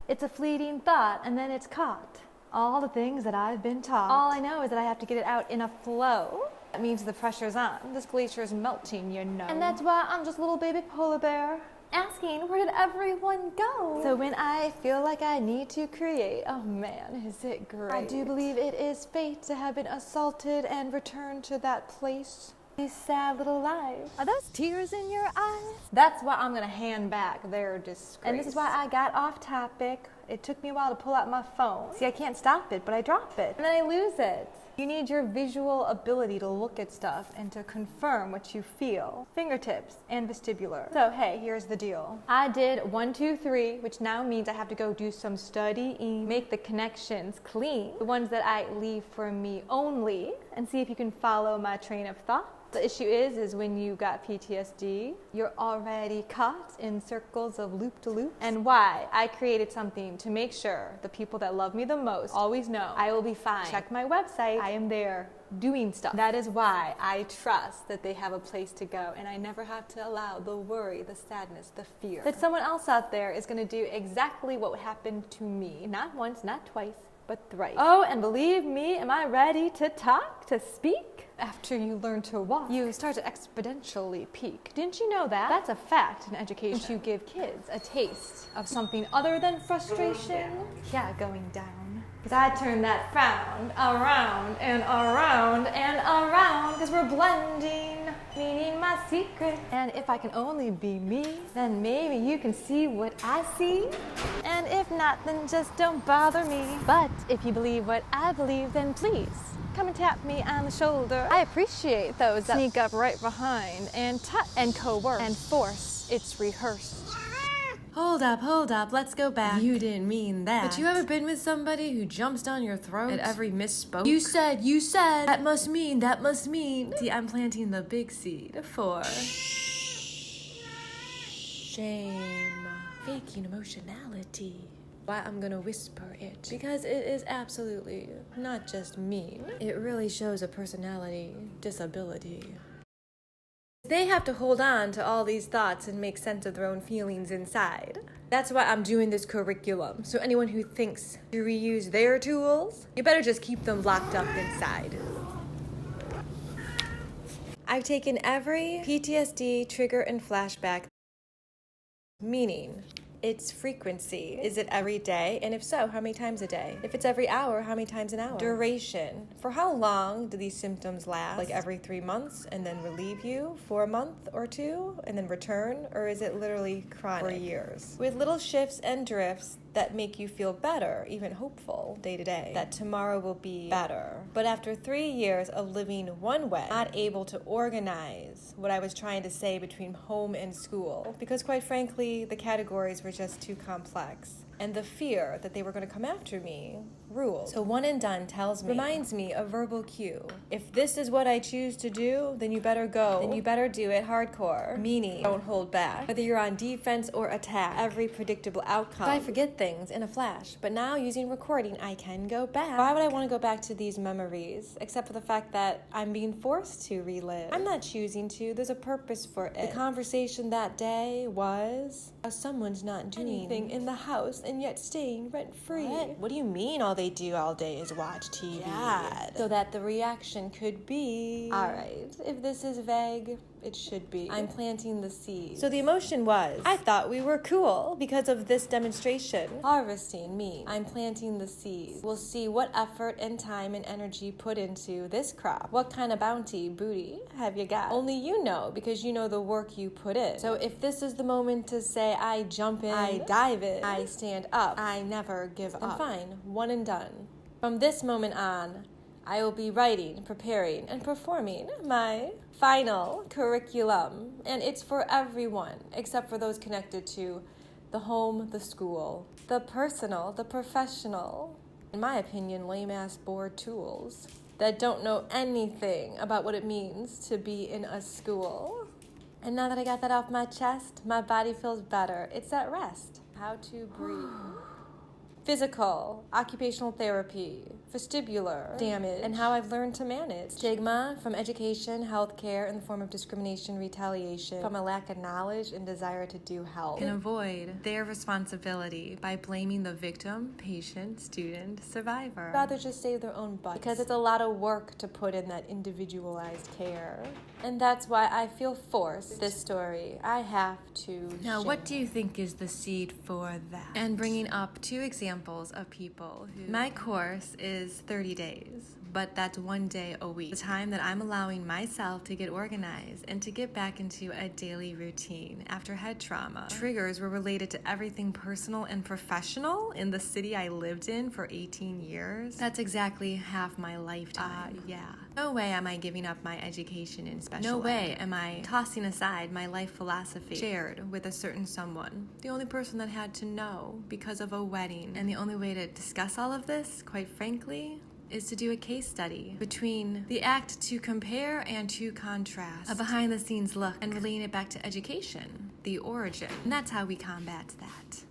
It's a fleeting thought, and then it's caught. All the things that I've been taught. All I know is that I have to get it out in a flow. That means the pressure's on. This glacier's melting, you know. And that's why I'm just a little baby polar bear, asking, where did everyone go? So when I feel like I need to create, oh man, is it great. I do believe it is fate to have been assaulted and returned to that place. These sad little lives. Are those tears in your eyes? That's why I'm gonna hand back their disgrace. And this is why I got off topic. It took me a while to pull out my phone. See, I can't stop it, but I drop it. And then I lose it. You need your visual ability to look at stuff and to confirm what you feel. Fingertips and vestibular. So hey, here's the deal. I did 1, 2, 3, which now means I have to go do some studying, make the connections clean, the ones that I leave for me only, and see if you can follow my train of thought. The issue is when you got PTSD, you're already caught in circles of loop-to-loop. And why? I created something to make sure the people that love me the most always know I will be fine. Check my website. I am there doing stuff. That is why I trust that they have a place to go, and I never have to allow the worry, the sadness, the fear that someone else out there is going to do exactly what happened to me. Not once, not twice, but thrice. Oh, and believe me, am I ready to talk, to speak? After you learn to walk, you start to exponentially peak. Didn't you know that? That's a fact in education. You give kids a taste of something other than frustration. Yeah, going down. Because I turn that frown around and around and around, because we're blending, meaning my secret. And if I can only be me, then maybe you can see what I see. And if not, then just don't bother me. But if you believe what I believe, then please come and tap me on the shoulder. I appreciate those that sneak up right behind and touch and coerce and force. It's rehearsed. Hold up, let's go back. You didn't mean that. But you ever been with somebody who jumps down your throat at every misspoke? You said, that must mean. See, I'm planting the big seed for shame, faking emotionality. Why I'm gonna whisper it, because it is absolutely not just mean. It really shows a personality disability. They have to hold on to all these thoughts and make sense of their own feelings inside. That's why I'm doing this curriculum. So anyone who thinks to reuse their tools, you better just keep them locked up inside. I've taken every PTSD trigger and flashback, meaning its frequency. Is it every day? And if so, how many times a day? If it's every hour, how many times an hour? Duration. For how long do these symptoms last? Like every 3 months and then relieve you for a month or two and then return? Or is it literally chronic for years? With little shifts and drifts that make you feel better, even hopeful day to day, that tomorrow will be better. But after 3 years of living one way, not able to organize what I was trying to say between home and school, because quite frankly, the categories were just too complex. And the fear that they were going to come after me ruled. So one and done reminds me of verbal cue. If this is what I choose to do, then you better go. Then you better do it hardcore. Meaning, don't hold back. Whether you're on defense or attack, every predictable outcome. I forget things in a flash, but now using recording, I can go back. Why would I want to go back to these memories, except for the fact that I'm being forced to relive? I'm not choosing to. There's a purpose for it. The conversation that day was how someone's not doing anything in the house and yet staying rent-free. What do you mean all they do all day is watch TV? God. So that the reaction could be, all right, if this is vague, it should be. I'm planting the seed. So the emotion was, I thought we were cool because of this demonstration. Harvesting me. I'm planting the seed. We'll see what effort and time and energy put into this crop. What kind of bounty, booty have you got? Only you know, because you know the work you put in. So if this is the moment to say I jump in, I dive in, I stand up, I never give up, then fine, one and done. From this moment on, I will be writing, preparing, and performing my final curriculum. And it's for everyone, except for those connected to the home, the school, the personal, the professional, in my opinion, lame-ass bored tools that don't know anything about what it means to be in a school. And now that I got that off my chest, my body feels better. It's at rest. How to breathe. physical, occupational therapy, vestibular damage, and how I've learned to manage stigma from education, healthcare in the form of discrimination, retaliation, from a lack of knowledge and desire to do help. And avoid their responsibility by blaming the victim, patient, student, survivor. Rather just save their own butts. Because it's a lot of work to put in that individualized care. And that's why I feel forced this story. I have to Now, what do you think is the seed for that? And bringing up 2 examples of people who... My course is 30 days, but that's 1 day a week. The time that I'm allowing myself to get organized and to get back into a daily routine after head trauma. Triggers were related to everything personal and professional in the city I lived in for 18 years. That's exactly half my lifetime. Yeah. No way am I giving up my education in special No way am I tossing aside my life philosophy shared with a certain someone. The only person that had to know because of a wedding. And the only way to discuss all of this, quite frankly, is to do a case study between the act to compare and to contrast, a behind-the-scenes look, and relating it back to education, the origin. And that's how we combat that.